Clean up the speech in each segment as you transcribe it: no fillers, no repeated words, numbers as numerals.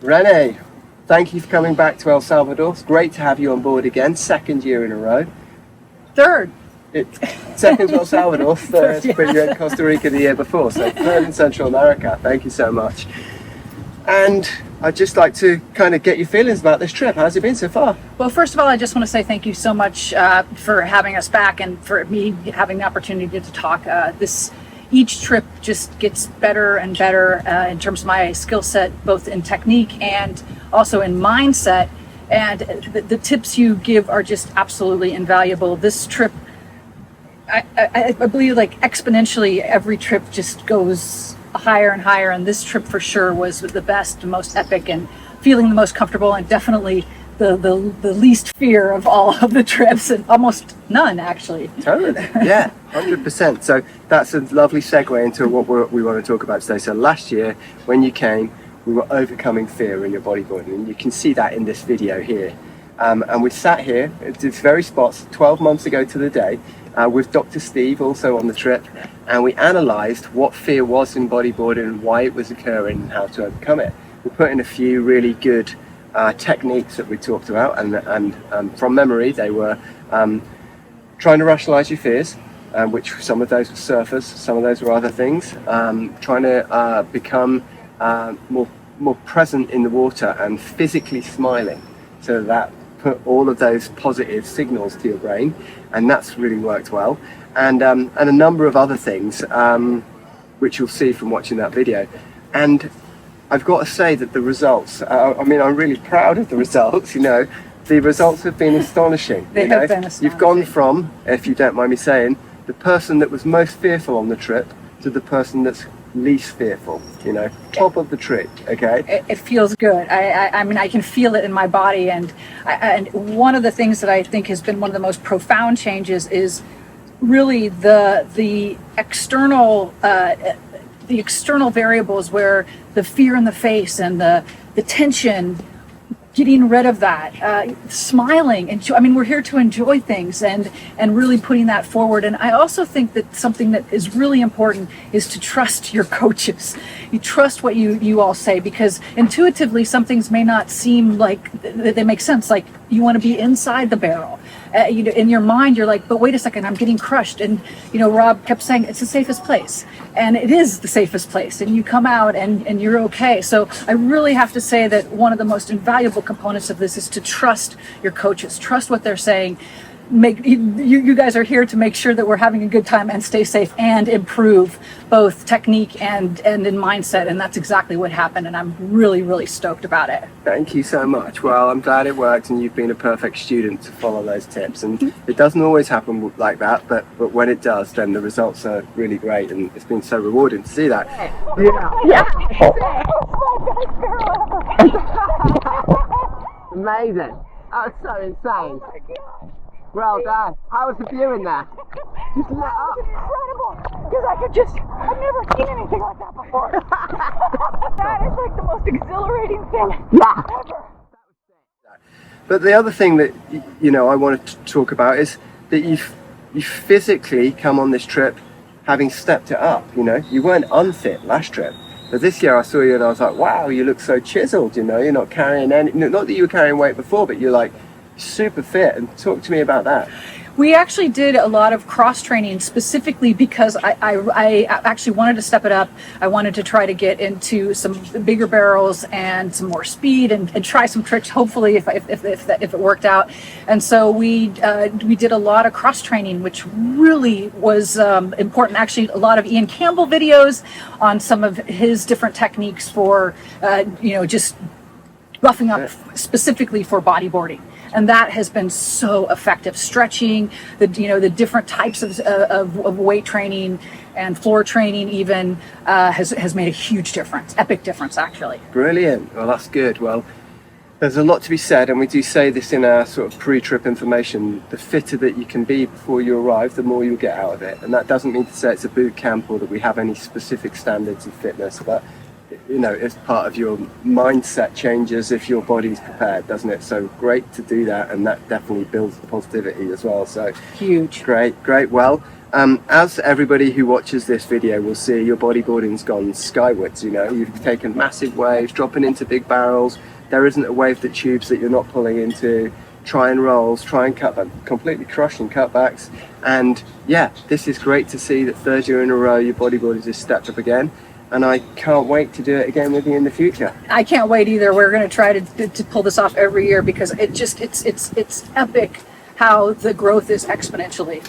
Renee, thank you for coming back to El Salvador. It's great to have you on board again, second year in a row. Third. Second to El Salvador, third, Yeah. but you were in Costa Rica the year before, so third in Central America. Thank you so much. And I'd just like to kind of get your feelings about this trip. How's it been so far? Well, first of all, I just want to say thank you so much for having us back and for me having the opportunity to talk. Each trip just gets better and better in terms of my skill set, both in technique and also in mindset. And the tips you give are just absolutely invaluable. This trip, I believe, like exponentially, every trip just goes higher and higher. And this trip for sure was the best, the most epic, and feeling the most comfortable, and definitely the least fear of all of the trips, and almost none actually. Totally, yeah, 100%. So that's a lovely segue into what we want to talk about today. So last year, when you came, we were overcoming fear in your bodyboarding, and you can see that in this video here. And we sat here at this very spot 12 months ago to the day with Dr. Steve, also on the trip, and we analysed what fear was in bodyboarding and why it was occurring and how to overcome it. We put in a few really good techniques that we talked about, and from memory they were trying to rationalize your fears, which some of those were surfers, some of those were other things, trying to become more present in the water and physically smiling, so that put all of those positive signals to your brain, and that's really worked well, and a number of other things which you'll see from watching that video. And I've got to say that the results, I'm really proud of the results, the results have been astonishing. They have been astonishing. You've gone from, if you don't mind me saying, the person that was most fearful on the trip to the person that's least fearful, top of the tree, okay? It feels good. I can feel it in my body, and one of the things that I think has been one of the most profound changes is really the external variables, where the fear in the face and the tension, getting rid of that, smiling, and we're here to enjoy things and really putting that forward. And I also think that something that is really important is to trust your coaches. You trust what you all say, because intuitively some things may not seem like they make sense. Like, you want to be inside the barrel. In your mind you're like, but wait a second, I'm getting crushed. And Rob kept saying it's the safest place, and it is the safest place, and you come out and you're okay. So I really have to say that one of the most invaluable components of this is to trust your coaches, trust what they're saying. You guys are here to make sure that we're having a good time and stay safe and improve both technique and in mindset, and that's exactly what happened, and I'm really, really stoked about it. Thank you so much. Well, I'm glad it worked, and you've been a perfect student to follow those tips. And it doesn't always happen like that, but when it does, then the results are really great, and it's been so rewarding to see that. Yeah. Amazing. That was so insane. Well done. How was the view in there? Just lit up. Incredible, because I've never seen anything like that before. That is like the most exhilarating thing ever. But the other thing that I wanted to talk about is that you physically come on this trip having stepped it up. You weren't unfit last trip, but this year I saw you and I was like, wow, you look so chiseled. You're not carrying not that you were carrying weight before, but you're like super fit. And talk to me about that. We actually did a lot of cross training, specifically because I actually wanted to step it up. I wanted to try to get into some bigger barrels and some more speed, and try some tricks, hopefully, if it worked out. And so we did a lot of cross training, which really was important. Actually, a lot of Ian Campbell videos on some of his different techniques for just roughing up specifically for bodyboarding. And that has been so effective. Stretching, the different types of weight training and floor training even has made a huge difference, epic difference actually. Brilliant. Well, that's good. Well, there's a lot to be said, and we do say this in our sort of pre-trip information. The fitter that you can be before you arrive, the more you'll get out of it. And that doesn't mean to say it's a boot camp or that we have any specific standards of fitness, but you know, it's part of your mindset changes if your body's prepared, doesn't it? So great to do that, and that definitely builds the positivity as well. So Huge. Great. Well, as everybody who watches this video will see, your bodyboarding's gone skywards. You know, you've taken massive waves, dropping into big barrels. There isn't a wave that tubes that you're not pulling into. Try and rolls, try and cutback, completely crushing cutbacks. And yeah, this is great to see that third year in a row your bodyboard has just stepped up again. And I can't wait to do it again with you in the future. I can't wait either. We're going to try to pull this off every year because it's epic how the growth is exponentially.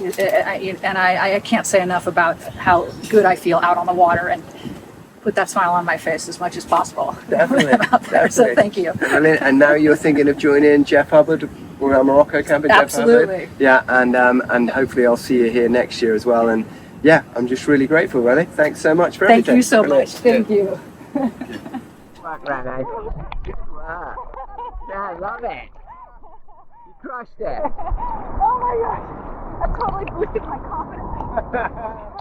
And I can't say enough about how good I feel out on the water and put that smile on my face as much as possible. Definitely. Out there. So thank you. And now you're thinking of joining Jeff Hubbard, or Morocco camper. Absolutely. Jeff Hubbard. Yeah, and hopefully I'll see you here next year as well. And yeah, I'm just really grateful, Renee. Thanks so much for everything. Thank you so much. Thank you. Fuck, Renee. Wow. I love it. You crushed it. Oh my gosh. That totally boosted my confidence.